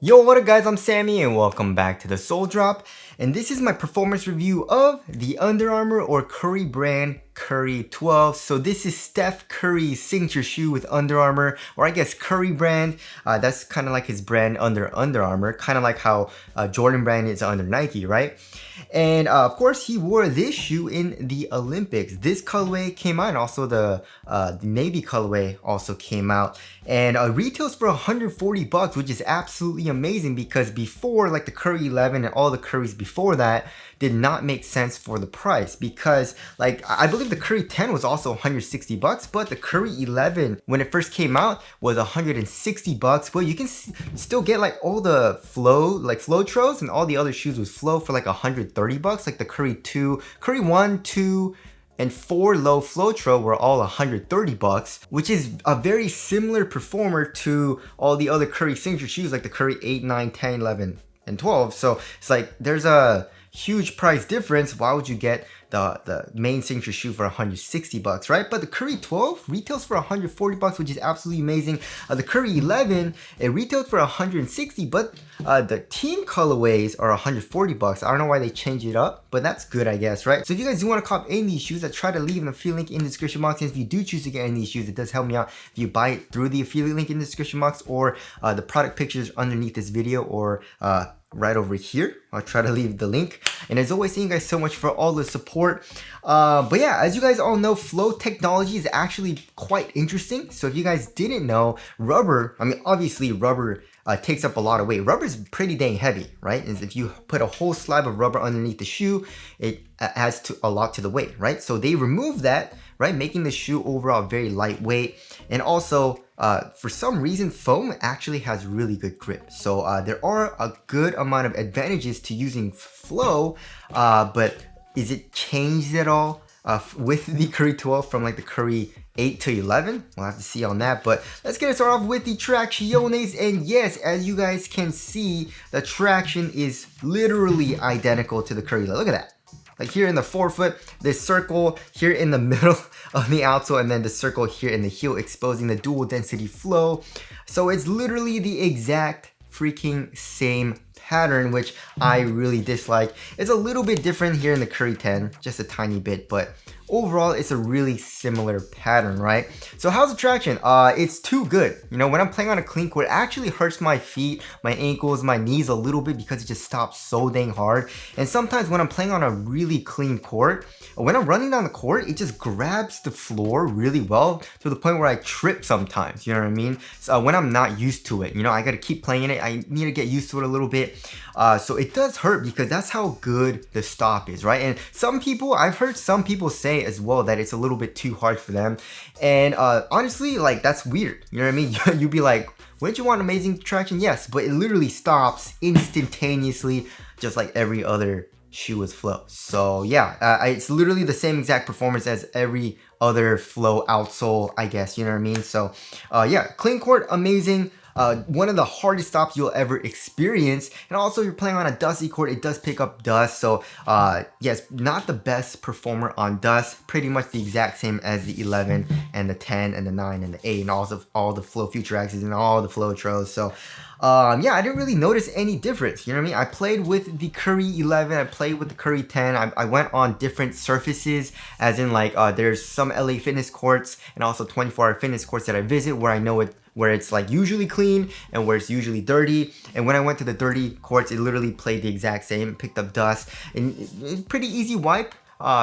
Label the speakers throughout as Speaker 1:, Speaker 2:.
Speaker 1: Yo, what up guys, I'm Sammy and welcome back to the Soul Drop, and this is my performance review of the Under Armour or Curry brand Curry 12. So this is Steph Curry's signature shoe with Under Armour, or I guess Curry brand. That's kind of like his brand under Under Armour, kind of like how Jordan brand is under Nike, right? And of course he wore this shoe in the Olympics. This colorway came out, and also the navy colorway also came out, and retails for 140 bucks, which is absolutely amazing because before, like the Curry 11 and all the Currys before that did not make sense for the price, because like I believe the Curry 10 was also 160 bucks, but the Curry 11 when it first came out was 160 bucks. But you can still get like all the Flowtros and all the other shoes with flow for like 130 bucks, like the Curry 2, Curry 1, 2, and 4 low Flowtro were all 130 bucks, which is a very similar performer to all the other Curry signature shoes like the Curry 8, 9, 10, 11, and 12. So it's like there's a huge price difference. Why would you get the main signature shoe for 160 bucks, right? But the Curry 12 retails for 140 bucks, which is absolutely amazing. The Curry 11, it retailed for 160, but the team colorways are 140 bucks. I don't know why they changed it up, but that's good, I guess, right? So if you guys do want to cop any of these shoes, I try to leave an affiliate link in the description box. And if you do choose to get any of these shoes, it does help me out if you buy it through the affiliate link in the description box, or the product pictures underneath this video, or right over here. I'll try to leave the link. And as always, thank you guys so much for all the support. But yeah, as you guys all know, flow technology is actually quite interesting. So if you guys didn't know, rubber, I mean, obviously rubber takes up a lot of weight. Rubber is pretty dang heavy, right? And if you put a whole slab of rubber underneath the shoe, it adds a lot to the weight, right? So they removed that, right? Making the shoe overall very lightweight. And also, for some reason, foam actually has really good grip. So there are a good amount of advantages to using flow, but is it changed at all with the Curry 12 from like the Curry 8 to 11? We'll have to see on that, but let's get it started off with the tracciones. And yes, as you guys can see, the traction is literally identical to the Curry 11. Look at that. Like here in the forefoot, this circle here in the middle of the outsole, and then the circle here in the heel, exposing the dual density flow. So it's literally the exact freaking same pattern, which I really dislike. It's a little bit different here in the Curry 10, just a tiny bit, but overall it's a really similar pattern, right? So how's the traction? It's too good. You know, when I'm playing on a clean court, it actually hurts my feet, my ankles, my knees a little bit because it just stops so dang hard. And sometimes when I'm playing on a really clean court, when I'm running down the court, it just grabs the floor really well to the point where I trip sometimes, you know what I mean? So when I'm not used to it, you know, I gotta keep playing it. I need to get used to it a little bit. So it does hurt because that's how good the stop is, right? And some people, I've heard some people say as well that it's a little bit too hard for them. And honestly, like that's weird. You know what I mean? You'd be like, wouldn't you want amazing traction? Yes, but it literally stops instantaneously, just like every other shoe with flow. So yeah, it's literally the same exact performance as every other flow outsole, I guess, you know what I mean? So yeah, clean court, amazing. One of the hardest stops you'll ever experience. And also, you're playing on a dusty court, it does pick up dust. So yes, not the best performer on dust. Pretty much the exact same as the 11 and the 10 and the 9 and the 8 and also all the flow future axes and all the Flowtros. So yeah, I didn't really notice any difference. You know what I mean? I played with the Curry 11, I played with the Curry 10. I went on different surfaces, as in like there's some LA fitness courts and also 24-hour fitness courts that I visit where I know it, where it's like usually clean and where it's usually dirty. And when I went to the dirty courts, it literally played the exact same, picked up dust, and pretty easy wipe.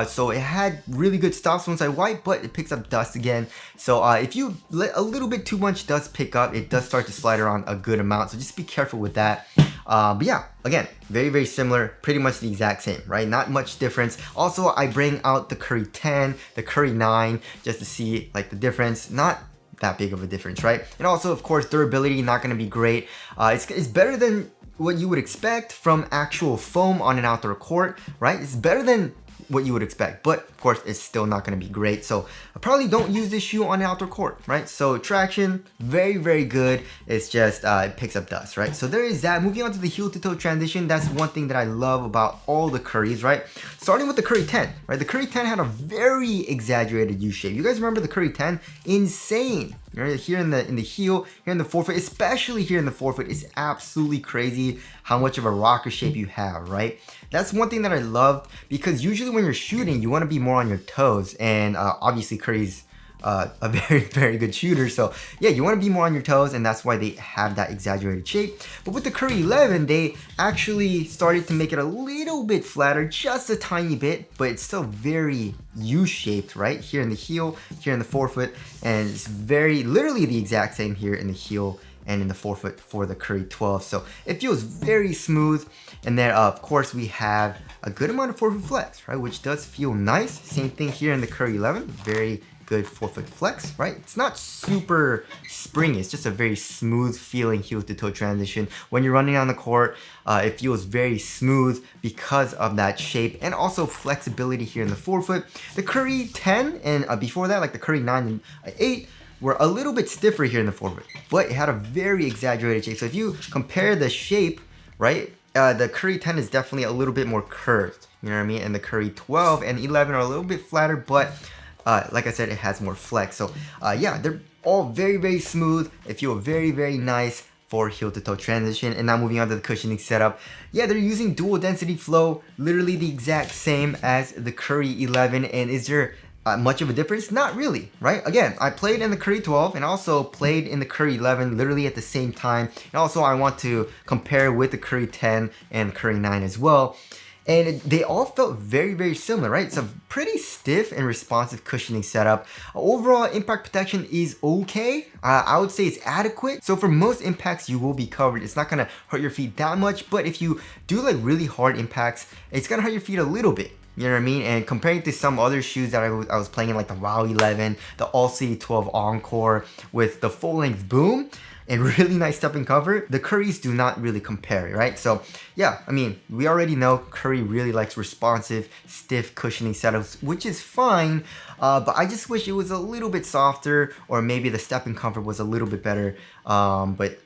Speaker 1: So it had really good stops once I wipe, but it picks up dust again. So if you let a little bit too much dust pick up, it does start to slide around a good amount. So just be careful with that. But yeah, again, very, very similar, pretty much the exact same, right? Not much difference. Also, I bring out the Curry 10, the Curry 9, just to see like the difference. Not that big of a difference, right? And also, of course, durability, not going to be great. It's better than what you would expect from actual foam on an outdoor court, right? It's better than what you would expect, but of course it's still not going to be great. So I probably don't use this shoe on an outdoor court, right? So traction, very, very good. It's just it picks up dust, right? So there is that. Moving on to the heel to toe transition, that's one thing that I love about all the Currys, right? Starting with the Curry 10, right? The Curry 10 had a very exaggerated U shape. You guys remember the Curry 10? Insane. Right? Here in the heel, here in the forefoot, especially here in the forefoot, it's absolutely crazy how much of a rocker shape you have, right? That's one thing that I loved, because usually when you're shooting, you want to be more on your toes, and obviously Curry's a very good shooter, so yeah, you want to be more on your toes, and that's why they have that exaggerated shape. But with the Curry 11, they actually started to make it a little bit flatter, just a tiny bit, but it's still very U-shaped, right? Here in the heel, here in the forefoot, and it's very literally the exact same here in the heel and in the forefoot for the Curry 12. So it feels very smooth. And then of course we have a good amount of forefoot flex, right? Which does feel nice. Same thing here in the Curry 11, very good forefoot flex, right? It's not super springy, it's just a very smooth feeling heel to toe transition. When you're running on the court, it feels very smooth because of that shape, and also flexibility here in the forefoot. The Curry 10 and before that, like the Curry 9 and 8, were a little bit stiffer here in the forefoot, but it had a very exaggerated shape. So if you compare the shape, right, the Curry 10 is definitely a little bit more curved, you know what I mean? And the Curry 12 and 11 are a little bit flatter, but like I said, it has more flex. So yeah, they're all very smooth. They feel very nice for heel to toe transition. And now moving on to the cushioning setup. Yeah, they're using dual density flow, literally the exact same as the Curry 11. And is there much of a difference? Not really, right? Again, I played in the Curry 12 and also played in the Curry 11 literally at the same time. And also I want to compare with the Curry 10 and Curry 9 as well. And they all felt very similar, right? It's a pretty stiff and responsive cushioning setup. Overall impact protection is okay. I would say it's adequate. So for most impacts, you will be covered. It's not gonna hurt your feet that much, but if you do like really hard impacts, it's gonna hurt your feet a little bit. You know what I mean? And comparing to some other shoes that I was playing in, like the WoW 11, the All City 12 Encore with the full length boom, and really nice step and cover, the Currys do not really compare, right? So yeah, I mean, we already know Curry really likes responsive, stiff cushioning setups, which is fine, but I just wish it was a little bit softer, or maybe the step and comfort was a little bit better, but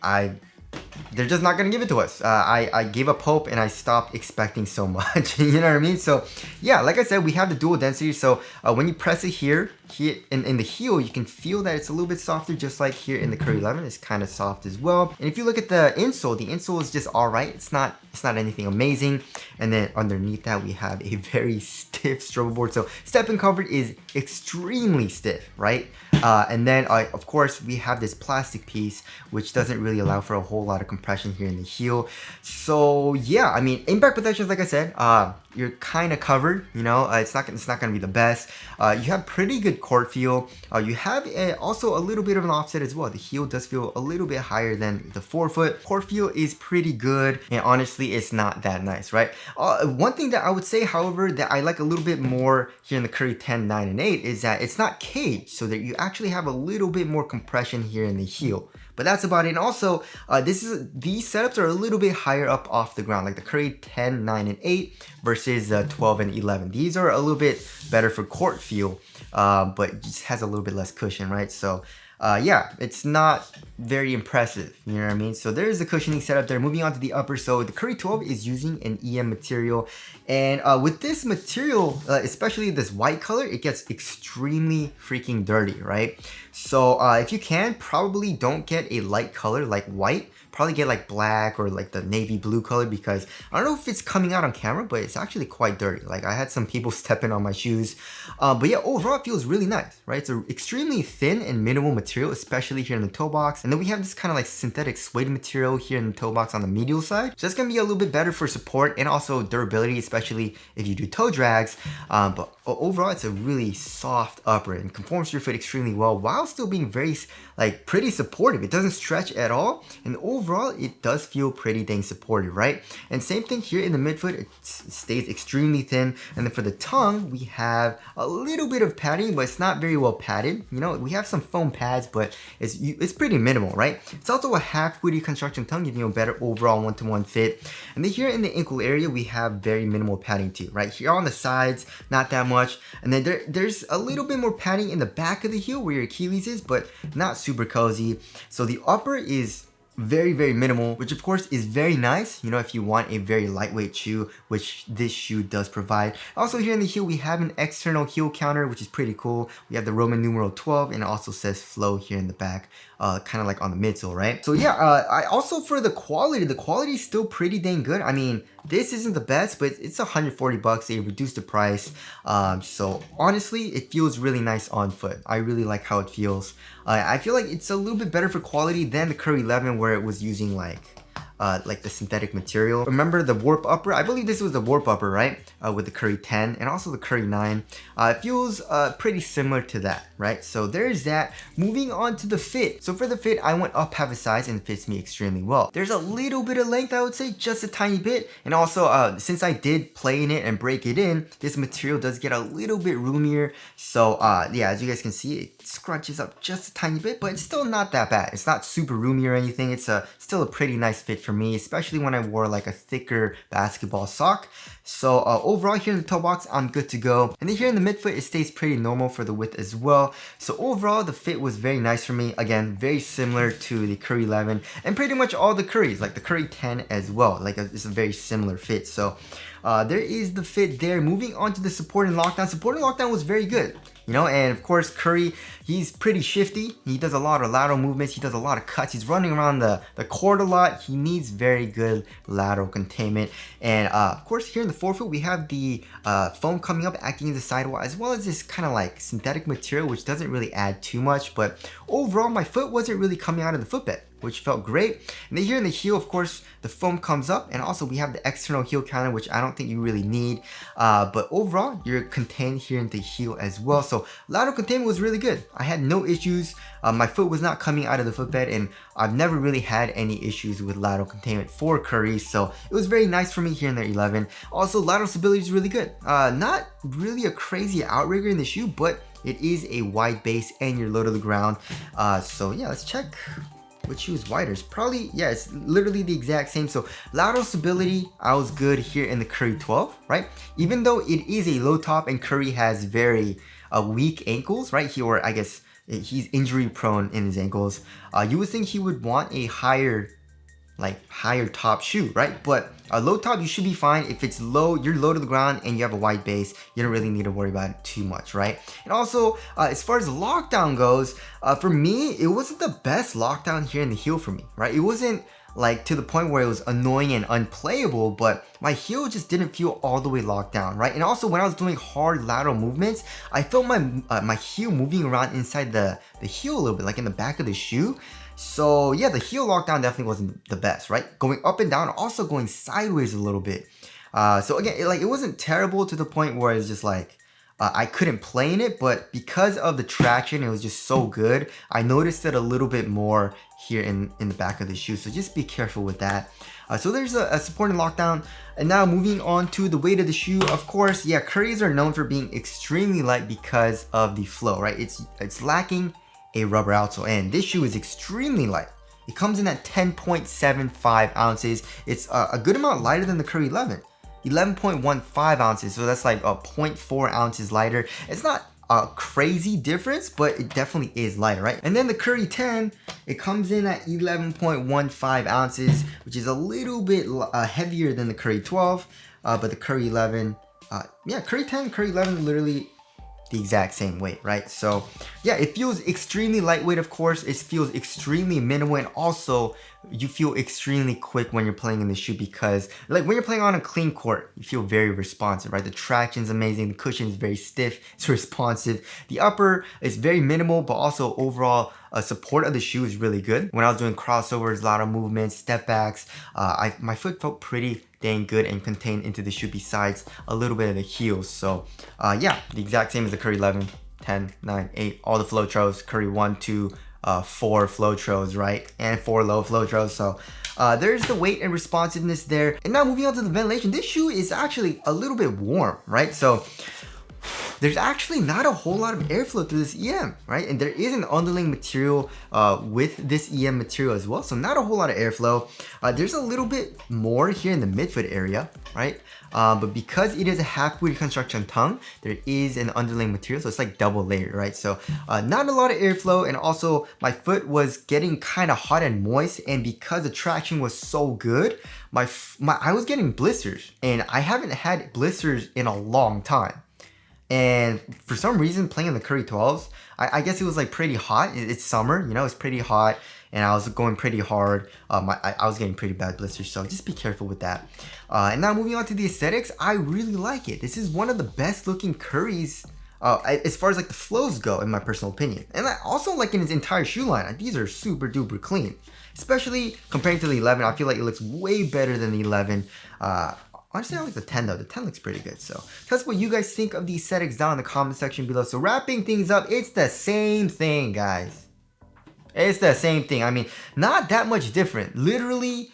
Speaker 1: they're just not gonna give it to us. I gave up hope and I stopped expecting so much. You know what I mean? So yeah, like I said, we have the dual density. So when you press it here in the heel, you can feel that it's a little bit softer, just like here in the Curry 11. It's kind of soft as well. And if you look at the insole is just all right. It's not anything amazing. And then underneath that, we have a very stiff strobe board. So step and comfort is extremely stiff, right? And then of course we have this plastic piece, which doesn't really allow for a whole lot of compression here in the heel. So yeah, I mean, impact protection, like I said, you're kind of covered, you know. It's not gonna be the best. You have pretty good court feel. You have also a little bit of an offset as well. The heel does feel a little bit higher than the forefoot. Court feel is pretty good, and honestly, it's not that nice, right? One thing that I would say, however, that I like a little bit more here in the Curry 10, 9, and 8 is that it's not caged, so that you actually have a little bit more compression here in the heel. But that's about it. And also, these setups are a little bit higher up off the ground, like the Curry 10, 9, and 8 versus 12 and 11. These are a little bit better for court feel, but just has a little bit less cushion, right? So yeah, it's not very impressive, you know what I mean? So there's the cushioning setup there. Moving on to the upper, so the Curry 12 is using an EM material, and with this material, especially this white color, it gets extremely freaking dirty, right? So if you can, probably don't get a light color like white. Probably get like black or like the navy blue color, because I don't know if it's coming out on camera, but it's actually quite dirty. Like I had some people stepping on my shoes, but yeah, overall it feels really nice, right? It's an extremely thin and minimal material, especially here in the toe box. And then we have this kind of like synthetic suede material here in the toe box on the medial side. So that's gonna be a little bit better for support and also durability, especially if you do toe drags. But overall, it's a really soft upper and conforms to your foot extremely well while still being very like pretty supportive. It doesn't stretch at all, and overall it does feel pretty dang supportive, right? And same thing here in the midfoot, it stays extremely thin. And then for the tongue, we have a little bit of padding, but it's not very well padded. You know, we have some foam pads, but it's pretty minimal, right? It's also a half woody construction tongue, giving you a better overall one-to-one fit. And then here in the ankle area, we have very minimal padding too, right? Here on the sides, not that much. And then there's a little bit more padding in the back of the heel where your Achilles is, but not super cozy. So the upper is very, very minimal, which of course is very nice, you know, if you want a very lightweight shoe, which this shoe does provide. Also here in the heel, we have an external heel counter, which is pretty cool. We have the Roman numeral 12, and it also says Flow here in the back, kind of like on the midsole, right? So yeah, I also for the quality is still pretty dang good. I mean, this isn't the best, but it's 140 bucks. They reduced the price. So honestly, it feels really nice on foot. I really like how it feels. I feel like it's a little bit better for quality than the Curry 11, where it was using like the synthetic material. Remember the warp upper? I believe this was the warp upper, right? With the Curry 10 and also the Curry 9. It feels pretty similar to that, right? So there's that. Moving on to the fit. So for the fit, I went up half a size and it fits me extremely well. There's a little bit of length, I would say, just a tiny bit. And also, since I did play in it and break it in, this material does get a little bit roomier. So yeah, as you guys can see, it scrunches up just a tiny bit, but it's still not that bad. It's not super roomy or anything. It's still a pretty nice fit for me, especially when I wore like a thicker basketball sock. So overall here in the toe box, I'm good to go. And then here in the midfoot, it stays pretty normal for the width as well. So overall, the fit was very nice for me. Again, very similar to the Curry 11 and pretty much all the Currys, like the Curry 10 as well. Like it's a very similar fit. So there is the fit there. Moving on to the support and lockdown. Support and lockdown was very good. You know, and of course Curry, he's pretty shifty. He does a lot of lateral movements. He does a lot of cuts. He's running around the court a lot. He needs very good lateral containment. And of course here in the forefoot, we have the foam coming up, acting as a sidewall, as well as this kind of like synthetic material, which doesn't really add too much. But overall, my foot wasn't really coming out of the footbed, which felt great. And then here in the heel, of course, the foam comes up, and also we have the external heel counter, which I don't think you really need. But overall, you're contained here in the heel as well. So lateral containment was really good. I had no issues. My foot was not coming out of the footbed, and I've never really had any issues with lateral containment for Curry. So it was very nice for me here in the 11. Also, lateral stability is really good. Not really a crazy outrigger in the shoe, but it is a wide base and you're low to the ground. So yeah, let's check which shoe is wider. It's probably, yeah, it's literally the exact same. So lateral stability, I was good here in the Curry 12, right? Even though it is a low top and Curry has very weak ankles, right? Or I guess he's injury prone in his ankles. You would think he would want a higher top shoe, right? But a low top, you should be fine. If it's low, you're low to the ground and you have a wide base, you don't really need to worry about it too much, right? And also, as far as lockdown goes, for me, it wasn't the best lockdown here in the heel for me, right? It wasn't like to the point where it was annoying and unplayable, but my heel just didn't feel all the way locked down, right? And also when I was doing hard lateral movements, I felt my my heel moving around inside the heel a little bit, like in the back of the shoe. So yeah, the heel lockdown definitely wasn't the best, right? Going up and down, also going sideways a little bit. So again, it wasn't terrible to the point where it's just like, I couldn't play in it, but because of the traction, it was just so good. I noticed it a little bit more here in the back of the shoe. So just be careful with that. So there's a support and lockdown. And now moving on to the weight of the shoe. Of course, yeah, Currys are known for being extremely light because of the flow, right? It's lacking a rubber outsole, and this shoe is extremely light. It comes in at 10.75 ounces. It's a good amount lighter than the Curry 11. 11.15 ounces, so that's like 0.4 ounces lighter. It's not a crazy difference, but it definitely is lighter, right? And then the Curry 10, it comes in at 11.15 ounces, which is a little bit heavier than the Curry 12, but the Curry 11, yeah, Curry 10, Curry 11, literally the exact same weight, right? So yeah, it feels extremely lightweight, of course. It feels extremely minimal, and also you feel extremely quick when you're playing in the shoe, because like when you're playing on a clean court, you feel very responsive, right? The traction's amazing, the cushion is very stiff, it's responsive. The upper is very minimal, but also overall support of the shoe is really good. When I was doing crossovers, lateral movements, step backs, my foot felt pretty dang good and contained into the shoe, besides a little bit of the heels. So yeah, the exact same as the Curry 11, 10, 9, 8, all the Flowtros, Curry 1, 2, 4 Flowtros, right? And 4 low Flowtros. So there's the weight and responsiveness there. And now moving on to the ventilation, this shoe is actually a little bit warm, right? So there's actually not a whole lot of airflow through this EM, right? And there is an underlaying material with this EM material as well, so not a whole lot of airflow. There's a little bit more here in the midfoot area, right? But because it is a half-wood construction tongue, there is an underlaying material, so it's like double layered, right? So not a lot of airflow, and also my foot was getting kind of hot and moist, and because the traction was so good, I was getting blisters, and I haven't had blisters in a long time. And for some reason, playing the Curry 12s, I guess it was like pretty hot. It's summer, you know, it's pretty hot, and I was going pretty hard. I was getting pretty bad blisters, so just be careful with that. And now moving on to the aesthetics, I really like it. This is one of the best looking Currys as far as like the flows go, in my personal opinion. And I also like in its entire shoe line. These are super duper clean, especially comparing to the 11. I feel like it looks way better than the 11. Honestly, I like the 10 though. The 10 looks pretty good. So tell us what you guys think of the aesthetics down in the comment section below. So wrapping things up, it's the same thing, guys. It's the same thing. I mean, not that much different. Literally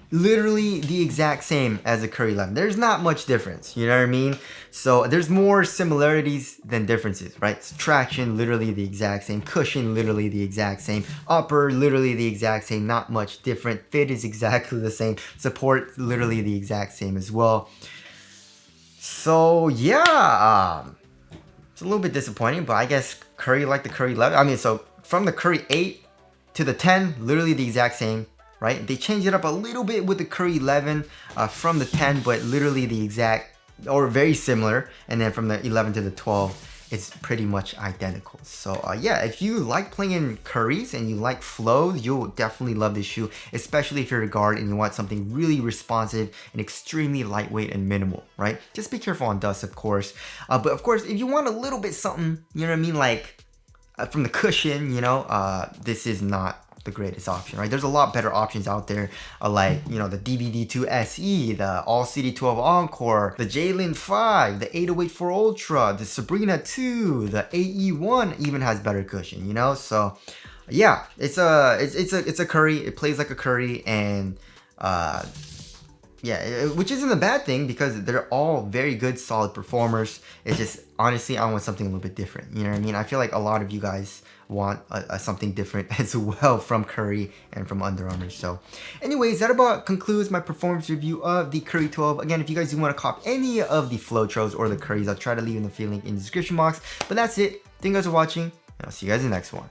Speaker 1: the exact same as the Curry 11. There's not much difference, you know what I mean? So there's more similarities than differences, right? So traction, literally the exact same. Cushion, literally the exact same. Upper, literally the exact same. Not much different. Fit is exactly the same. Support, literally the exact same as well. So yeah, it's a little bit disappointing, but I guess Curry like the Curry 11. I mean, so from the Curry 8 to the 10, literally the exact same. Right? They changed it up a little bit with the Curry 11 from the 10, but literally the exact, or very similar. And then from the 11 to the 12, it's pretty much identical. So yeah, if you like playing Currys and you like flows, you'll definitely love this shoe, especially if you're a guard and you want something really responsive and extremely lightweight and minimal, right? Just be careful on dust, of course. But of course, if you want a little bit something, you know what I mean? Like from the cushion, you know, this is not the greatest option, right? There's a lot better options out there, like, you know, the DVD2 SE, the All CD12 Encore, the Jalen 5, the 8084 Ultra, the Sabrina 2, the AE1 even has better cushion, you know? So yeah, it's a Curry. It plays like a Curry, and yeah, which isn't a bad thing because they're all very good, solid performers. It's just, honestly, I want something a little bit different. You know what I mean? I feel like a lot of you guys want something different as well from Curry and from Under Armour. So anyways, that about concludes my performance review of the Curry 12. Again, if you guys do want to cop any of the Flotros or the Currys, I'll try to leave in the link in the description box. But that's it. Thank you guys for watching, and I'll see you guys in the next one.